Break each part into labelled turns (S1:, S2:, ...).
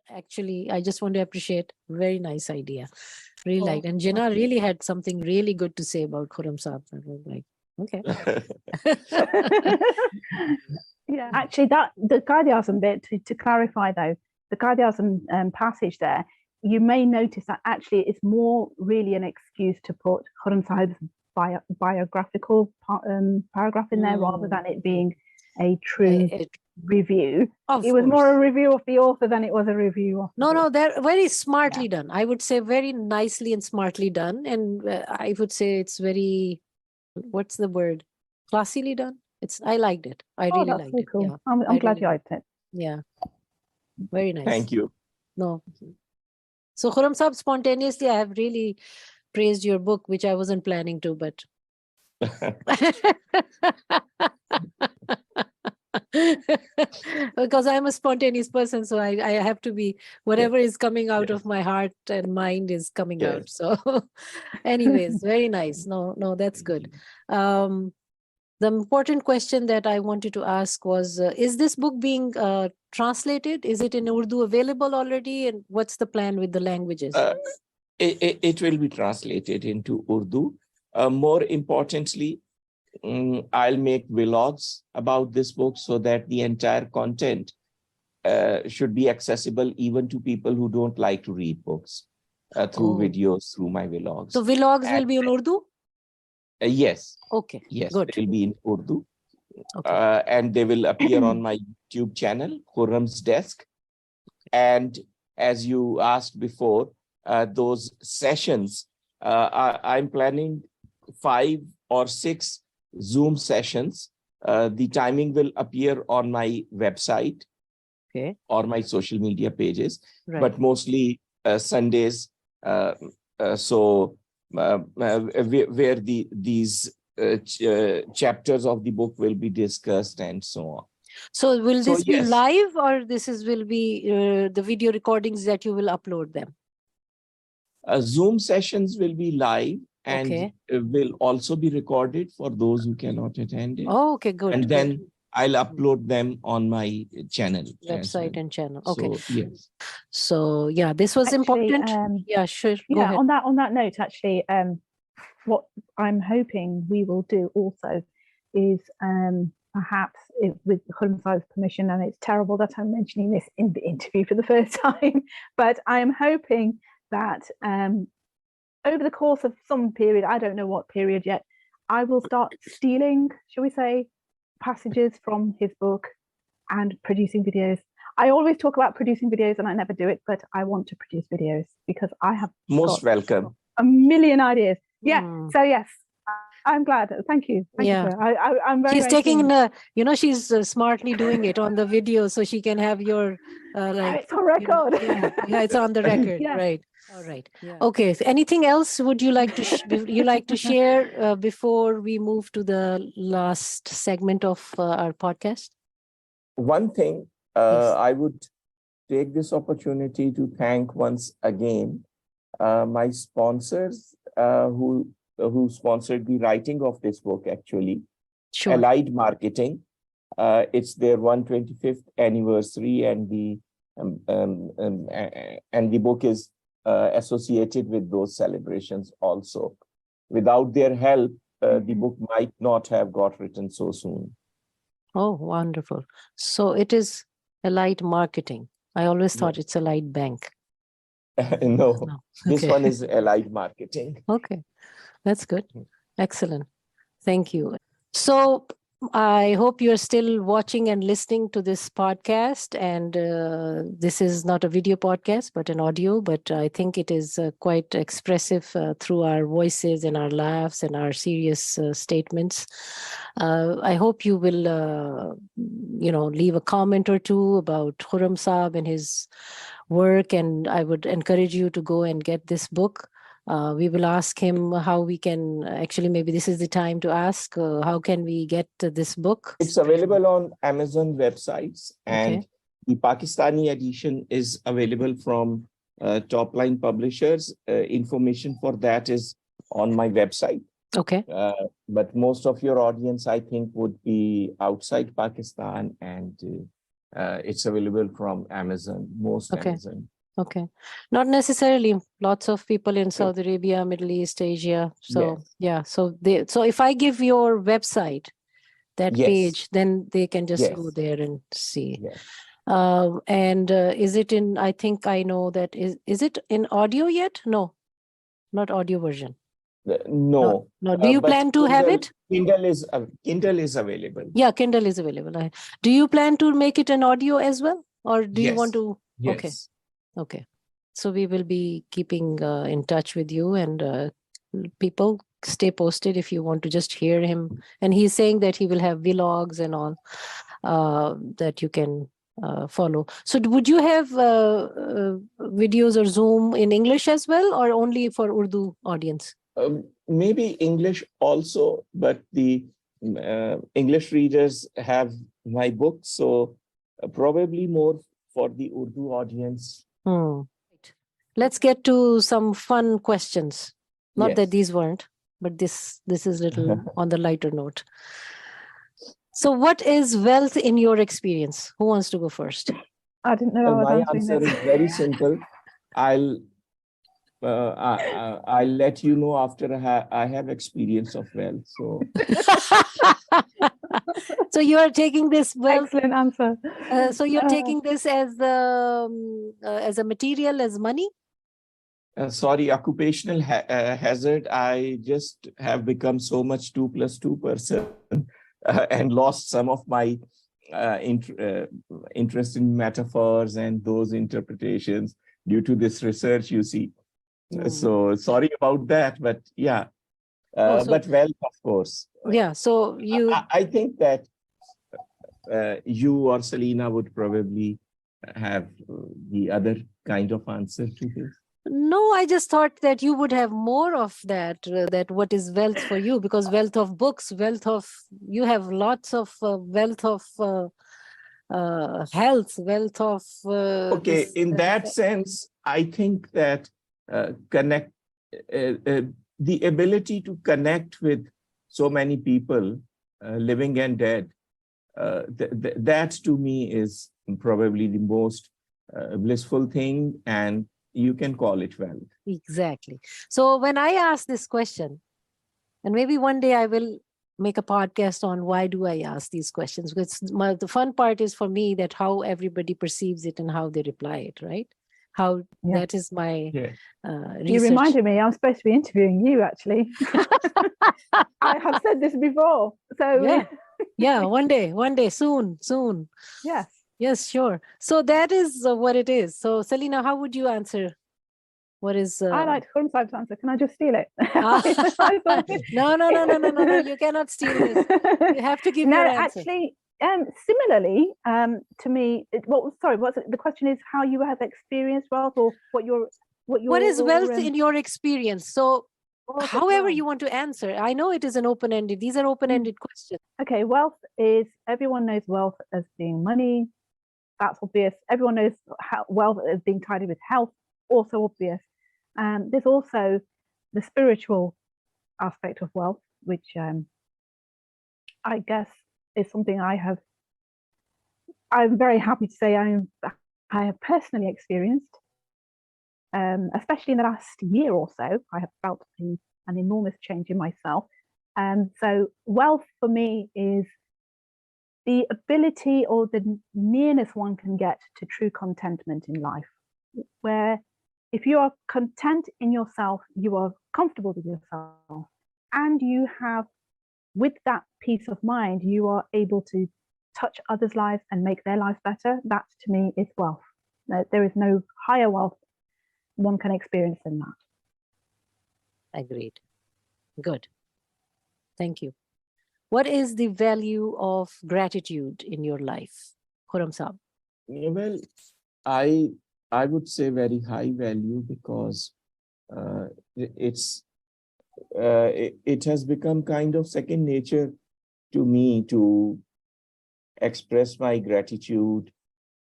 S1: actually, I just want to appreciate. Very nice idea. Really
S2: Oh,
S1: liked. And Jinnah really had something really good to say about Khurram Saab. I was like, okay.
S2: Yeah, actually, that the Qaid-e-Azam bit, to clarify though, the Qaid-e-Azam passage there, you may notice that actually it's more really an excuse to put Khurram Sahib's biographical paragraph in there rather than it being a true review. It was more a review of the author than it was a review of the
S1: No, they're very smartly done. I would say very nicely and smartly done. And I would say it's very, what's the word? Classily done. I liked it. I really
S2: that's
S1: liked
S2: so
S1: it.
S2: cool.
S1: Yeah.
S2: I'm glad you liked it.
S1: Yeah. Very nice.
S3: Thank you.
S1: No. So Khurram Saab, spontaneously, I have really praised your book, which I wasn't planning to, but because I'm a spontaneous person, so I have to be, whatever is coming out of my heart and mind is coming out. So anyways, very nice. No, that's good. The important question that I wanted to ask was, is this book being translated? Is it in Urdu available already? And what's the plan with the languages?
S3: It will be translated into Urdu. More importantly, I'll make vlogs about this book so that the entire content should be accessible even to people who don't like to read books through videos, through my vlogs.
S1: So vlogs will be in Urdu?
S3: Yes.
S1: Okay.
S3: Yes,
S1: good.
S3: It will be in Urdu.
S1: Okay.
S3: And they will appear on my YouTube channel, Khurram's Desk. And as you asked before, those sessions, I'm planning 5 or 6 Zoom sessions. The timing will appear on my website or my social media pages, but mostly Sundays. Where these chapters of the book will be discussed and so on.
S1: So will this be live, or will be the video recordings that you will upload them?
S3: Zoom sessions will be live and will also be recorded for those who cannot attend it.
S1: Oh, okay, good.
S3: And then I'll upload them on my channel.
S1: Website and channel. Okay.
S3: So, yes.
S1: So yeah, this was important. Yeah, sure. Go ahead.
S2: On that note, actually, what I'm hoping we will do also is perhaps with Khurram Sahib's permission, and it's terrible that I'm mentioning this in the interview for the first time, but I'm hoping that over the course of some period, I don't know what period yet, I will start stealing, shall we say, passages from his book and producing videos. I always talk about producing videos and I never do it, but I want to produce videos because I have
S3: most welcome.
S2: A million ideas. Yeah. So yes, I'm glad. Thank you. Thank you, sir. I'm very.
S1: She's taking she's smartly doing it on the video so she can have your
S2: it's on record.
S1: Yeah, it's on the record. Right. All right. Yeah. Okay. So anything else would you like to share before we move to the last segment of our podcast?
S3: One thing, I would take this opportunity to thank once again my sponsors who sponsored the writing of this book, actually.
S1: Sure.
S3: Allied Marketing. It's their 125th anniversary, and the book is associated with those celebrations also. Without their help, the book might not have got written so soon.
S1: Oh, wonderful. So it is Allied Marketing. I always thought it's Allied Bank.
S3: No. This one is Allied Marketing.
S1: Okay, that's good. Excellent. Thank you. So I hope you're still watching and listening to this podcast. And this is not a video podcast, but an audio. But I think it is quite expressive through our voices and our laughs and our serious statements. I hope you will, leave a comment or two about Khurram Saab and his work. And I would encourage you to go and get this book. We will ask him how we can, actually, maybe this is the time to ask, how can we get this book?
S3: It's available on Amazon websites, and the Pakistani edition is available from Top Line Publishers. Information for that is on my website.
S1: Okay.
S3: But most of your audience, I think, would be outside Pakistan, and it's available from Amazon, most
S1: Okay.
S3: Amazon.
S1: Okay. Not necessarily. Lots of people in Saudi Arabia, Middle East, Asia. So
S3: Yes.
S1: yeah. So if I give your website, that
S3: Yes.
S1: page, then they can just go
S3: Yes.
S1: there and see.
S3: Yes.
S1: And is it in, I think I know that, is it in audio yet? No, not audio version.
S3: No.
S1: No. Do you
S3: But
S1: plan to have it?
S3: Kindle is available.
S1: Yeah, Kindle is available. Do you plan to make it an audio as well? Or do you want
S3: Yes.
S1: to? Okay.
S3: Yes.
S1: Okay. So we will be keeping in touch with you, and people stay posted if you want to just hear him. And he's saying that he will have vlogs and all that you can follow. So would you have videos or Zoom in English as well, or only for Urdu audience?
S3: Maybe English also, but the English readers have my book, so probably more for the Urdu audience.
S1: Let's get to some fun questions. Not
S3: Yes.
S1: that these weren't, but this is little on the lighter note. So what is wealth in your experience? Who wants to go first?
S2: I didn't know I was
S3: My
S2: answering
S3: answer
S2: this.
S3: is very simple. I'll let you know after I have experience of wealth. So
S1: So you are taking this wealth.
S2: Excellent answer.
S1: So you're taking this as a material, as money?
S3: sorry, occupational hazard. I just have become so much 2 + 2 person and lost some of my interest in metaphors and those interpretations due to this research, you see. So sorry about that, but yeah. But wealth, of course.
S1: Yeah, so you...
S3: I think that you or Saleena would probably have the other kind of answer to this.
S1: No, I just thought that you would have more of that, that what is wealth for you, because wealth of books, you have lots of wealth of health, wealth of...
S3: Okay, in that sense, I think that the ability to connect with so many people, living and dead, that to me is probably the most blissful thing, and you can call it wealth.
S1: Exactly. So when I ask this question, and maybe one day I will make a podcast on why do I ask these questions, because the fun part is for me that how everybody perceives it and how they reply it, right? How that is my research.
S2: You reminded me, I'm supposed to be interviewing you, actually. I have said this before. So
S1: yeah, one day, soon.
S2: Yes.
S1: Yes, sure. So that is what it is. So Saleena, how would you answer? What is...
S2: I like Khurram Sahib's answer. Can I just steal it?
S1: No, you cannot steal this. You have to give your answer.
S2: Actually, similarly, to me, the question is how you have experienced wealth, or what
S1: is wealth in your experience? So however you want to answer. I know it is an open-ended, these are open-ended questions.
S2: Okay, wealth is, everyone knows wealth as being money. That's obvious. Everyone knows wealth as being tied in with health, also obvious. There's also the spiritual aspect of wealth, which I guess is something I'm very happy to say I have personally experienced, especially in the last year or so. I have felt an enormous change in myself. So wealth for me is the ability or the nearness one can get to true contentment in life, where if you are content in yourself, you are comfortable with yourself, and you have, with that peace of mind, you are able to touch others' lives and make their lives better. That to me is wealth. There is no higher wealth one can experience than that.
S1: Agreed. Good. Thank you. What is the value of gratitude in your life, Khurram Sahib?
S3: Well, I would say very high value, because it has become kind of second nature to me to express my gratitude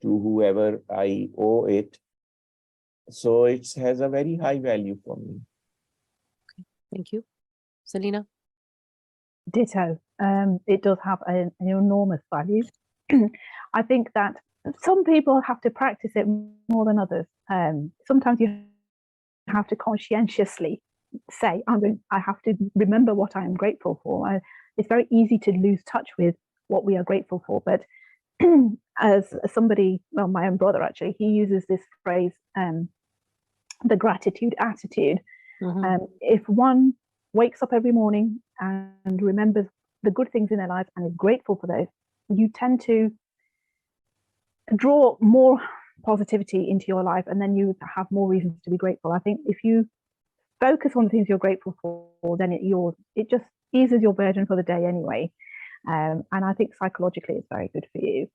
S3: to whoever I owe it. So it has a very high value for me.
S1: Okay. Thank you. Saleena?
S2: Ditto. It does have an enormous value. I think that some people have to practice it more than others. Sometimes you have to conscientiously say, I have to remember what I am grateful for. It's very easy to lose touch with what we are grateful for. But as somebody, well, my own brother actually, he uses this phrase, the gratitude attitude. If one wakes up every morning and remembers the good things in their life and is grateful for those, you tend to draw more positivity into your life, and then you have more reasons to be grateful. I think if you focus on the things you're grateful for, then it just eases your burden for the day anyway. And I think psychologically it's very good for you,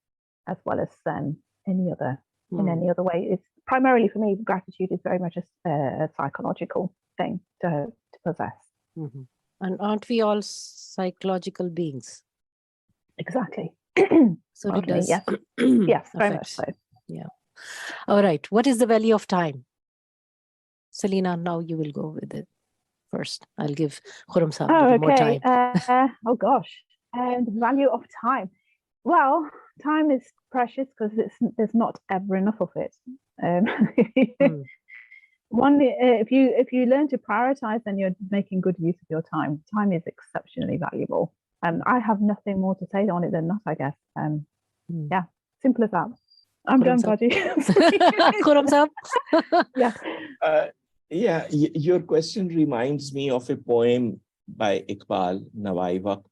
S2: as well as in any other way. It's primarily, for me, gratitude is very much a psychological thing to possess.
S1: And aren't we all psychological beings?
S2: Exactly.
S1: So it does.
S2: Yes, yes, very much so.
S1: Yeah. All right. What is the value of time? Saleena, now you will go with it first. I'll give Khurram Sahib a little more time.
S2: Oh gosh. And the value of time. Well, time is precious because there's not ever enough of it. If you learn to prioritize, then you're making good use of your time. Time is exceptionally valuable. I have nothing more to say on it than that, I guess. Yeah, simple as that. I'm done, Baji.
S1: Khurram Sahib.
S3: Yeah, your question reminds me of a poem by Iqbal Nawaiva,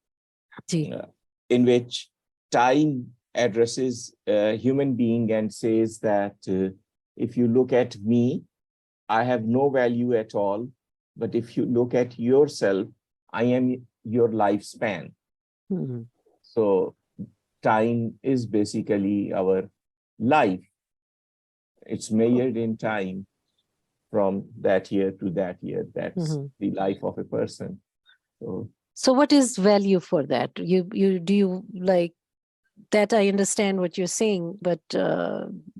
S3: in which time addresses a human being and says that if you look at me, I have no value at all. But if you look at yourself, I am your lifespan. So time is basically our life. It's measured in time from that year to that year. That's the life of a person. So
S1: what is value for that? Do you like that? I understand what you're saying, but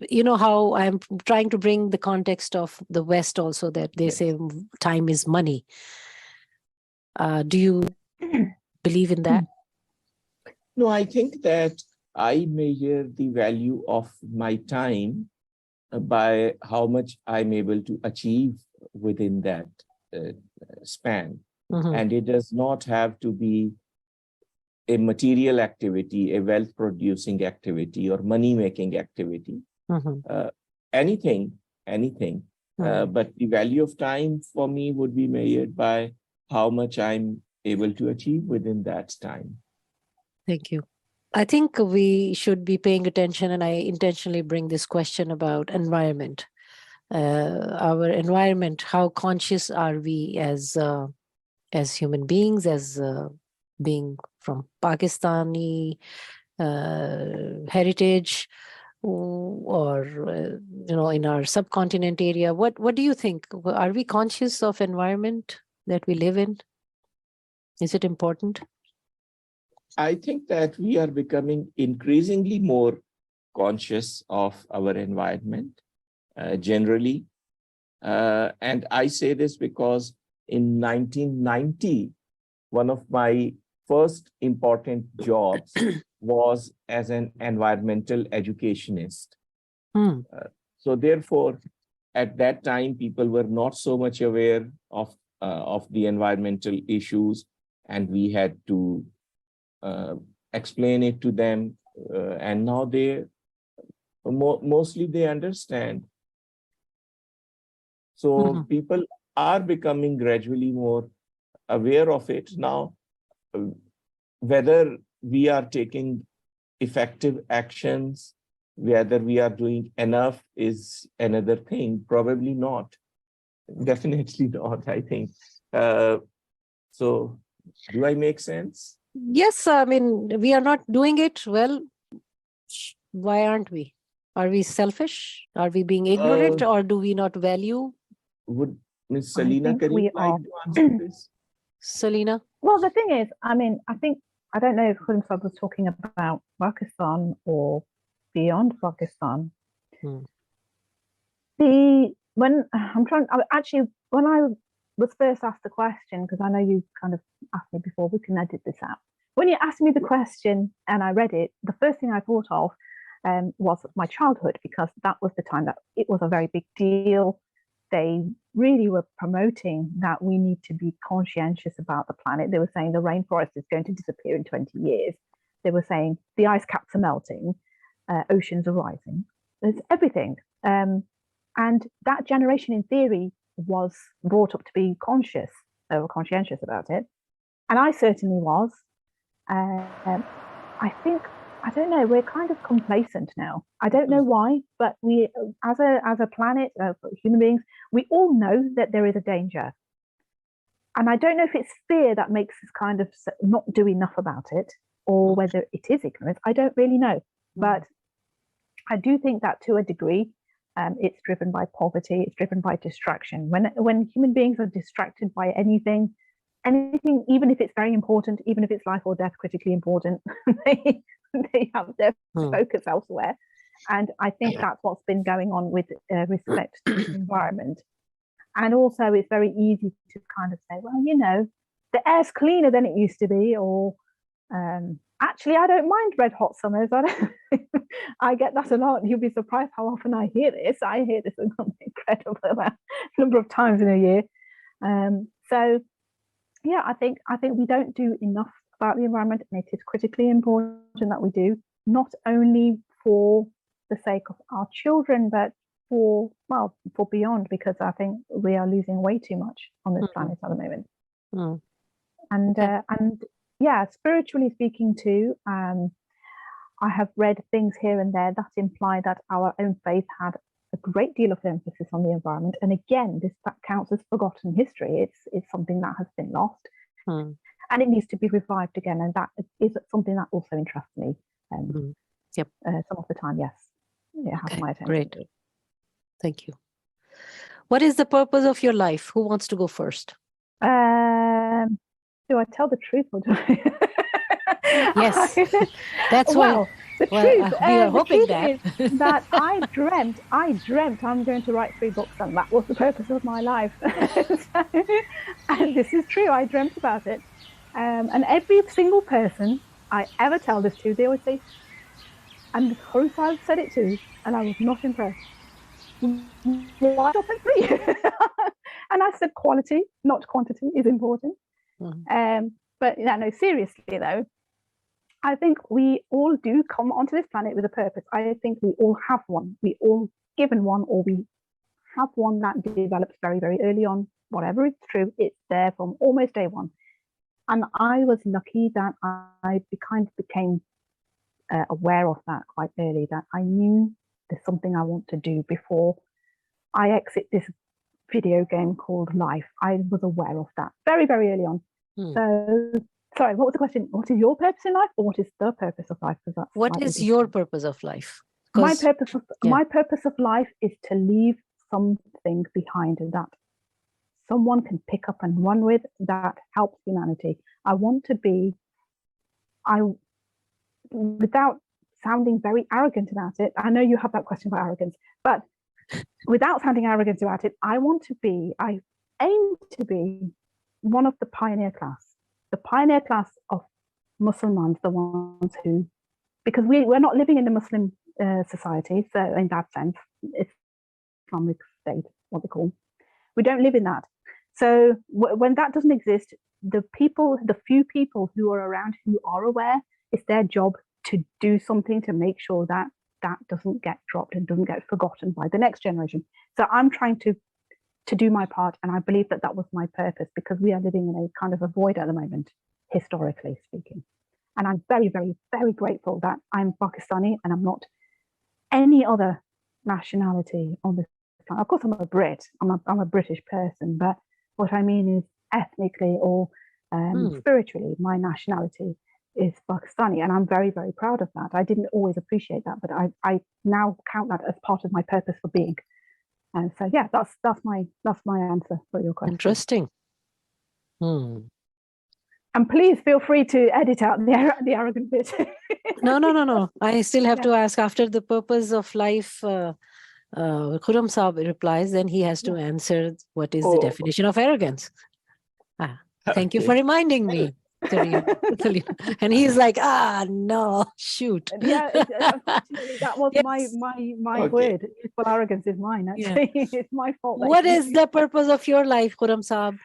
S1: you know how I'm trying to bring the context of the West also, that they say time is money. Do you believe in that?
S3: No, I think that I measure the value of my time by how much I'm able to achieve within that span. And it does not have to be a material activity, a wealth producing activity, or money making activity. Anything. But the value of time for me would be measured by how much I'm able to achieve within that time.
S1: Thank you. I think we should be paying attention, and I intentionally bring this question about environment. Our environment, how conscious are we as human beings, as being from Pakistani heritage, or in our subcontinent area? What do you think? Are we conscious of environment that we live in? Is it important?
S3: I think that we are becoming increasingly more conscious of our environment generally. And I say this because in 1990, one of my first important jobs was as an environmental educationist. So therefore, at that time, people were not so much aware of the environmental issues, and we had to explain it to them, and now they mostly they understand. So people are becoming gradually more aware of it now. Whether we are taking effective actions, whether we are doing enough is another thing. Probably not. Definitely not, I think. So do I make sense?
S1: Yes, I mean, we are not doing it well. Why aren't we? Are we selfish? Are we being ignorant, or do we not value?
S3: Would Ms. Saleena Karim like to answer this?
S1: Saleena?
S2: Well, the thing is, I mean, I don't know if Khurram Sahib was talking about Pakistan or beyond Pakistan. When I was first asked the question, because I know you kind of asked me before, we can edit this out. When you asked me the question and I read it, the first thing I thought of was my childhood, because that was the time that it was a very big deal. They really were promoting that we need to be conscientious about the planet. They were saying the rainforest is going to disappear in 20 years. They were saying the ice caps are melting, oceans are rising. It's everything. And that generation, in theory, was brought up to be conscious or conscientious about it. And I certainly was. I think, I don't know, we're kind of complacent now. I don't know why, but we, as a planet, human beings, we all know that there is a danger. And I don't know if it's fear that makes us kind of not do enough about it, or whether it is ignorance. I don't really know. But I do think that to a degree, it's driven by poverty, it's driven by distraction. When human beings are distracted by anything, even if it's very important, even if it's life or death critically important, they have their focus elsewhere. And I think that's what's been going on with respect to the environment. And also it's very easy to kind of say, well, you know, the air's cleaner than it used to be, or actually, I don't mind red hot summers. I get that a lot. You'll be surprised how often I hear this. I hear this an incredible number of times in a year. So yeah, I think we don't do enough about the environment, and it is critically important that we do, not only for the sake of our children, but for beyond, because I think we are losing way too much on this planet at the moment. And yeah, spiritually speaking too, I have read things here and there that imply that our own faith had a great deal of emphasis on the environment. And again, this counts as forgotten history. It's something that has been lost, and it needs to be revived again. And that is something that also interests me. Some of the time, yes, it has my attention.
S1: Great, thank you. What is the purpose of your life? Who wants to go first?
S2: Do I tell the truth or do I?
S1: Yes, that's why.
S2: The truth,
S1: we are hoping that.
S2: Is that I dreamt I'm going to write 3 books, and that was the purpose of my life. And this is true. I dreamt about it, and every single person I ever tell this to, they always say, and Khurram said it too, and I was not impressed. Why stop at 3? And I said quality, not quantity, is important. But no, seriously though, I think we all do come onto this planet with a purpose. I think we all have one. We all given one, or we have one that develops very, very early on. Whatever is true, it's there from almost day one. And I was lucky that I kind of became aware of that quite early, that I knew there's something I want to do before I exit this video game called life. I was aware of that very, very early on. So, sorry, what was the question? What is your purpose in life, or what is the purpose of life?
S1: What is your purpose of life?
S2: My purpose of life is to leave something behind that someone can pick up and run with, that helps humanity. I want to be, without sounding very arrogant about it, I know you have that question about arrogance, but without sounding arrogant about it, I aim to be one of the pioneer class of Muslims, the ones who, because we're not living in a Muslim society, so in that sense, it's Islamic state, what they call. We don't live in that. So when that doesn't exist, the few people who are around who are aware, it's their job to do something to make sure that that doesn't get dropped and doesn't get forgotten by the next generation. So I'm trying to do my part, and I believe that that was my purpose, because we are living in a kind of a void at the moment, historically speaking. And I'm very, very, very grateful that I'm Pakistani and I'm not any other nationality on this planet. Of course, I'm a Brit. I'm a British person, but what I mean is ethnically or spiritually, my nationality is Pakistani, and I'm very, very proud of that. I didn't always appreciate that, but I now count that as part of my purpose for being. And so, yeah, that's my answer for your question.
S1: Interesting.
S2: And please feel free to edit out the arrogant bit.
S1: No. I still have to ask, after the purpose of life, Khurram Saab replies, then he has to answer what is the definition of arrogance. Thank you for reminding me. Saleena. And he's like, no, shoot.
S2: Yeah, unfortunately, that was
S1: Yes.
S2: my
S3: Okay.
S2: word. Well, arrogance is mine, actually. It's my fault. that
S1: What
S2: he-
S1: is the purpose of your life, Khurram Saab?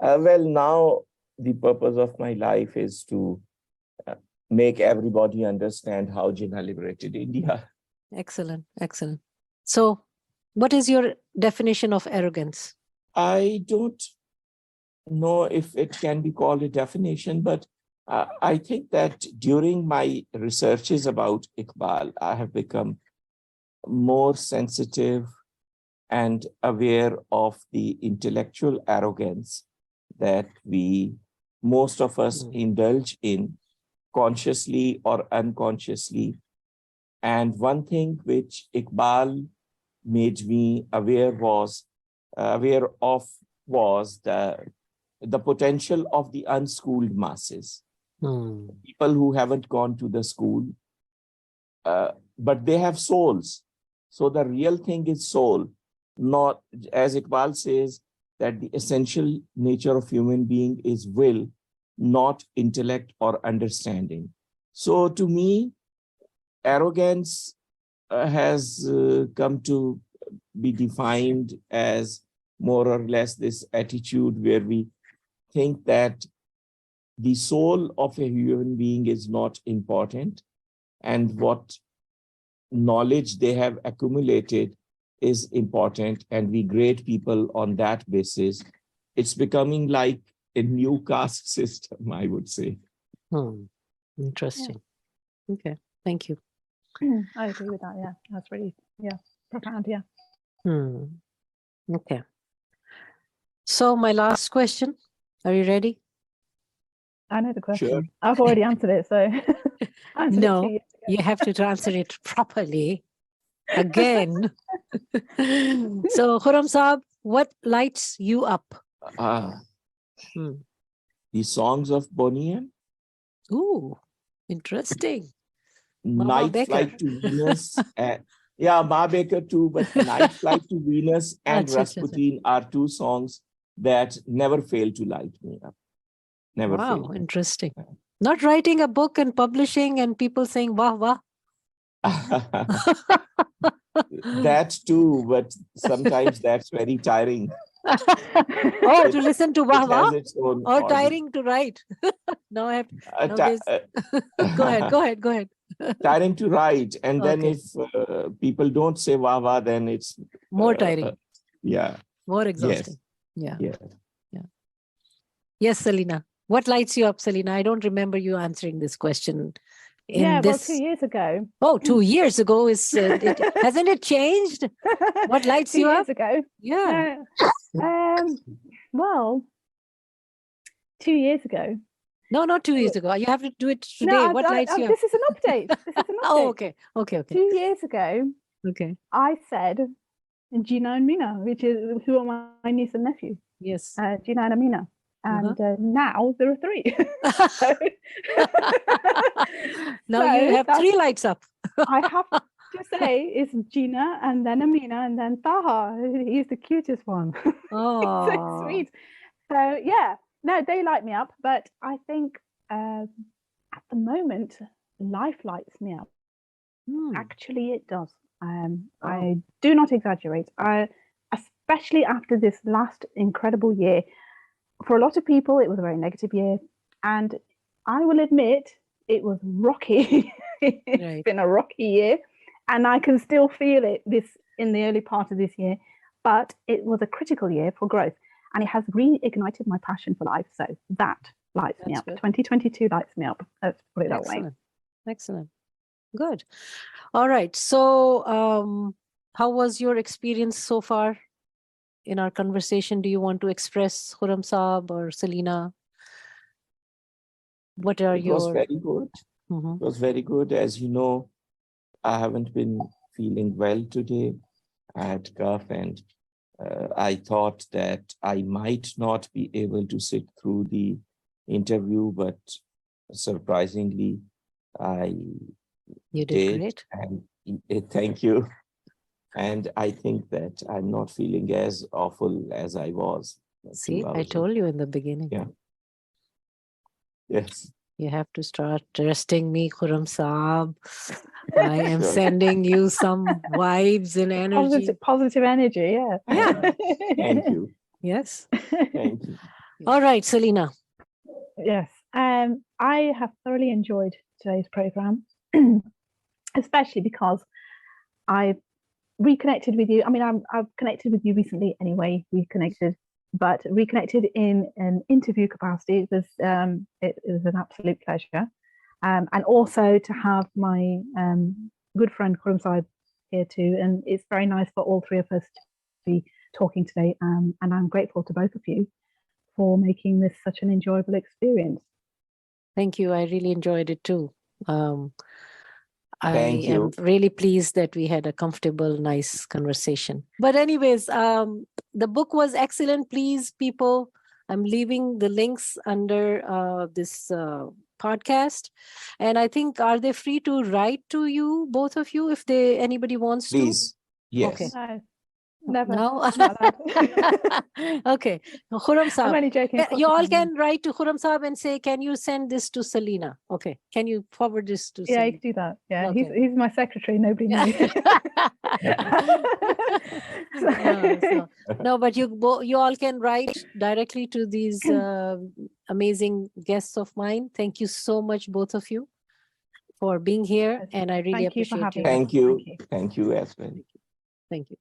S3: Well, now the purpose of my life is to make everybody understand how Jinnah liberated India.
S1: Excellent, excellent. So, what is your definition of arrogance?
S3: I don't know if it can be called a definition, but I think that during my researches about Iqbal, I have become more sensitive and aware of the intellectual arrogance that most of us indulge in, consciously or unconsciously. And one thing which Iqbal made me aware of was the potential of the unschooled masses, people who haven't gone to the school, but they have souls. So the real thing is soul, not, as Iqbal says, that the essential nature of human being is will, not intellect or understanding. So to me, arrogance has come to be defined as more or less this attitude where we think that the soul of a human being is not important, and what knowledge they have accumulated is important, and we grade people on that basis. It's becoming like a new caste system, I would say.
S1: Interesting. Yeah. Okay, thank you.
S2: I agree with that. Yeah, that's really profound. Yeah.
S1: Okay. So my last question. Are you ready?
S2: I know the question.
S3: Sure.
S2: I've already answered it, so
S1: No, you have to answer it properly again. So, Khurram Saab, what lights you up?
S3: The songs of Bonnie M.
S1: Ooh, interesting.
S3: Night
S1: Baker.
S3: Flight to Venus. Yeah, Ma Baker too, but Night Flight to Venus and Rasputin are two songs that never fail to light me up. Never fail.
S1: Wow, interesting. Not writing a book and publishing and people saying, wah, wah.
S3: That too, but sometimes that's very tiring.
S1: Oh, to listen to wah, wah? Or tiring to write? No, I have go ahead.
S3: Tiring to write, and then if people don't say wah wah, then it's
S1: more tiring.
S3: Yeah.
S1: More exhausting.
S3: Yes.
S1: Yeah. Yes, Saleena. What lights you up, Saleena? I don't remember you answering this question.
S2: Well, 2 years ago.
S1: Oh, 2 years ago is hasn't it changed? What lights you up?
S2: 2 years ago.
S1: Yeah.
S2: Well, 2 years ago.
S1: No, not 2 years ago. You have to do it today.
S2: No,
S1: what lights you up?
S2: This is an update.
S1: Oh, okay.
S2: 2 years ago.
S1: Okay.
S2: I said Jinnah and Mina, who are my niece and nephew.
S1: Yes.
S2: Jinnah and Amina. And now there are 3.
S1: Now you have 3 lights up.
S2: I have to say it's Jinnah and then Amina and then Taha. He's the cutest one.
S1: Oh,
S2: so sweet. So no, they light me up. But I think at the moment, life lights me up. Actually, it does. I do not exaggerate. Especially after this last incredible year. For a lot of people, it was a very negative year. And I will admit, it was rocky. It's been a rocky year. And I can still feel it in the early part of this year. But it was a critical year for growth. And it has reignited my passion for life. So that lights me up. Good. 2022 lights me up. Let's put it that way.
S1: Excellent. Good. All right. So how was your experience so far in our conversation? Do you want to express, Khurram Saab or Saleena? What are your...
S3: It was very good. It was very good. As you know, I haven't been feeling well today. I had cough, and I thought that I might not be able to sit through the interview, but surprisingly,
S1: You did great.
S3: And thank you. And I think that I'm not feeling as awful as I was.
S1: See, I told you in the beginning.
S3: Yeah. Yes.
S1: You have to start trusting me, Khurram Saab. I am
S3: Sure.
S1: sending you some vibes and energy.
S2: Positive energy, yeah.
S1: Yeah.
S3: Thank you.
S1: Yes.
S3: Thank you.
S1: All right, Saleena.
S2: Yes, I have thoroughly enjoyed today's program, especially because I've reconnected with you. I mean, I've connected with you recently anyway. We connected, but reconnected in an interview capacity. It was an absolute pleasure, and also to have my good friend Khurram Saab here too. And it's very nice for all three of us to be talking today. And I'm grateful to both of you for making this such an enjoyable experience.
S1: Thank you. I really enjoyed it too. I
S3: Thank
S1: am
S3: you.
S1: really pleased that we had a comfortable, nice conversation. But anyways, the book was excellent. Please, people, I'm leaving the links under this podcast. And I think, are they free to write to you, both of you, if anybody wants
S3: Please. Yes.
S1: Okay.
S2: No, never.
S1: No?
S2: Not allowed.
S1: Okay. Khurram
S2: I'm
S1: Saab.
S2: only joking. Of course
S1: You all
S2: can.
S1: can write to Khurram Saab and say, can you send this to Saleena? Okay. Can you forward this to
S2: Yeah, you
S1: Saleena?
S2: can do that. Yeah,
S1: Okay.
S2: he's my secretary. Nobody knows.
S1: No, but you all can write directly to these amazing guests of mine. Thank you so much, both of you, for being here, and I really
S2: Thank you for
S1: appreciate
S2: having
S1: you.
S2: us.
S3: Thank you.
S2: Thank you.
S3: Thank you as well.
S1: Thank you.